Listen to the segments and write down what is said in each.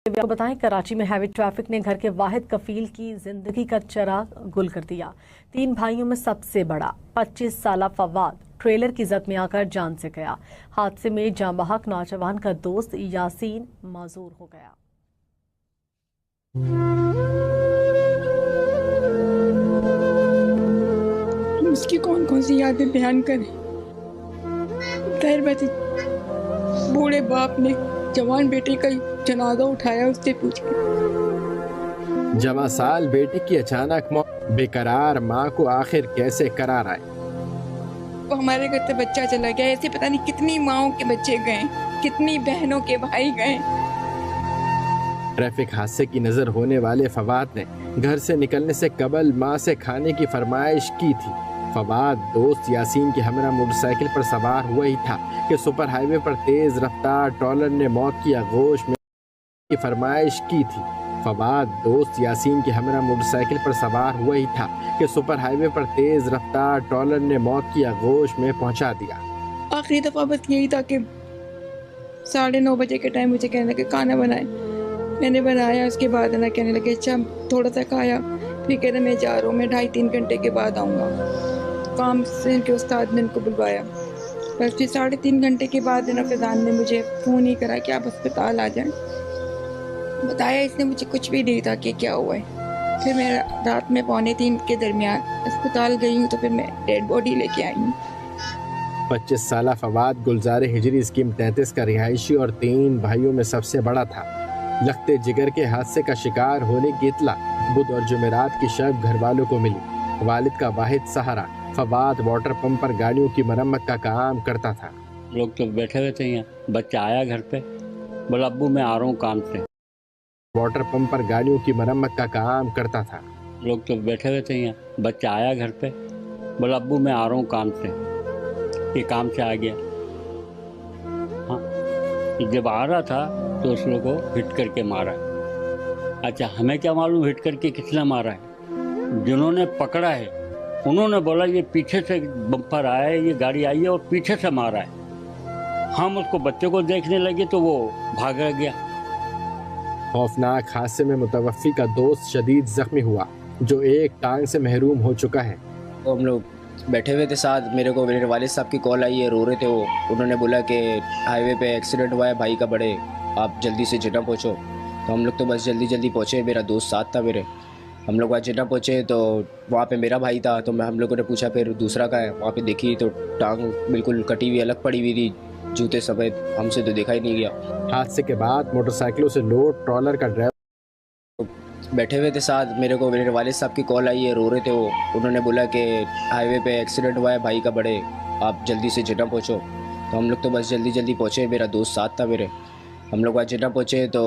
आपको बताएं, कराची में हैवी ट्रैफिक ने घर के वाहिद कफील की जिंदगी का चिराग गुल कर दिया। 3 भाइयों में सबसे बड़ा 25 साला फवाद ट्रेलर की जद में आकर जान से गया। हादसे में जाँ बहक नौजवान का दोस्त यासीन माजूर हो गया। उसकी कौन कौन सी यादें बयान करें। खैर वैसे बूढ़े बाप ने जवान बेटे का जनाजा उठाया, उससे पूछ के। जवां साल बेटे की अचानक मौत, बेकरार माँ को आखिर कैसे करार आए। वो हमारे घर से बच्चा चला गया, ऐसे पता नहीं कितनी माओं के बच्चे गए, कितनी बहनों के भाई गए। ट्रैफिक हादसे की नजर होने वाले फवाद ने घर से निकलने से कबल माँ से खाने की फरमाइश की थी। फवाद दोस्त यासीन के हमरा मोटरसाइकिल पर सवार हुआ ही था कि सुपर हाईवे पर तेज रफ्तार ट्रॉलर ने मौत की आगोश में की फरमाइश की थी। फवाद दोस्त यासीन के हमरा मोटरसाइकिल पर सवार हुआ ही था कि सुपर हाईवे पर तेज रफ्तार ट्रॉलर ने मौत की आगोश में पहुंचा दिया। आखिरी दफा बस यही था कि 9:30 बजे के टाइम मुझे कहने लगे खाना बनाए। मैंने बनाया, उसके बाद है ना कहने लगे अच्छा थोड़ा सा खाया, फिर कह रहे मैं जा रहा हूँ, मैं 2.5-3 घंटे के बाद आऊँगा। काम से इनके उस्ताद ने इनको बुलवाया, पर फिर 3.5 घंटे के बाद है ना फैजान ने मुझे फ़ोन ही करा कि आप अस्पताल आ जाएं। बताया इसने मुझे कुछ भी नहीं था कि क्या हुआ है। फिर मैं रात में 2:45 के दरमियान अस्पताल गई हूँ, तो फिर मैं डेड बॉडी लेके आई हूँ। 25 साला फवाद गुलजार हिजरी स्कीम 33 का रिहायशी और 3 भाइयों में सबसे बड़ा था। लखते जिगर के हादसे का शिकार होने की इतला बुध और जुमेरात की शब घर वालों को मिली। वालिद का वाहिद सहारा फवाद वाटर पंप पर गाड़ियों की मरम्मत का काम करता था। लोग तो बैठे हुए थे यहाँ, बच्चा आया घर पे, बोला अब्बू मैं आ रहा हूँ काम से। वाटर पंप पर गाड़ियों की मरम्मत का काम करता था। लोग तो बैठे हुए थे यहाँ, बच्चा आया घर पे, बोला अब्बू मैं आ रहा हूँ काम से। ये काम से आ गया। हाँ, जब आ रहा था तो उस लोग को हिट करके मारा। अच्छा हमें क्या मालूम हिट करके किसने मारा है। जिन्होंने पकड़ा है उन्होंने बोला ये पीछे से बम्पर आया है, ये गाड़ी आई है और पीछे से मारा है। हम उसको बच्चे को देखने लगे तो वो भाग गया। खौफनाक हादसे में मुतवफ़ी का दोस्त शदीद जख्मी हुआ, जो एक टांग से महरूम हो चुका है। तो हम लोग बैठे हुए थे साथ, मेरे वालिद साहब की कॉल आई है, रो रहे थे वो। उन्होंने बोला कि हाईवे पे एक्सीडेंट हुआ है भाई का बड़े, आप जल्दी से जिन्ना पहुँचो। तो हम लोग तो बस जल्दी पहुँचे, मेरा दोस्त साथ था मेरे। हम लोग वहाँ जिन्ना पहुँचे तो वहाँ पे मेरा भाई था, तो हम लोगों ने पूछा फिर दूसरा का है। वहाँ पे देखी तो टांग बिल्कुल कटी हुई अलग पड़ी हुई थी, जूते सफ़ेद, हमसे तो देखा ही नहीं गया। हादसे के बाद मोटरसाइकिलों से लोड ट्रॉलर का ड्राइवर बैठे हुए थे साथ, मेरे वालिद साहब की कॉल आई है, रो रहे थे वो। उन्होंने बोला कि हाईवे पे एक्सीडेंट हुआ है भाई का बड़े, आप जल्दी से जिन्ना पहुँचो। तो हम लोग तो बस जल्दी पहुँचे, मेरा दोस्त साथ था मेरे। हम लोग वहाँ जिन्ना पहुँचे तो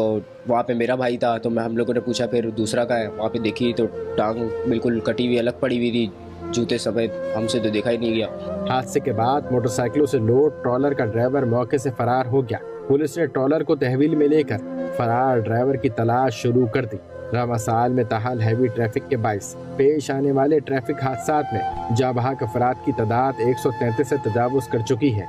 वहाँ पे मेरा भाई था, तो हम लोगों ने पूछा फिर दूसरा का है। वहाँ पे देखी तो टांग बिल्कुल कटी हुई अलग पड़ी हुई थी, जूते सफ़ेद, हमसे तो देखा ही नहीं गया। हादसे के बाद मोटरसाइकिलों से लोड ट्रॉलर का ड्राइवर मौके से फरार हो गया। पुलिस ने ट्रॉलर को तहवील में लेकर फरार ड्राइवर की तलाश शुरू कर दी। रमसाल में ताहाल हैवी ट्रैफिक के बाइस पेश आने वाले ट्रैफिक हादसात में जाँ बहक अफराद की तादाद 133 से तजावुज़ कर चुकी है।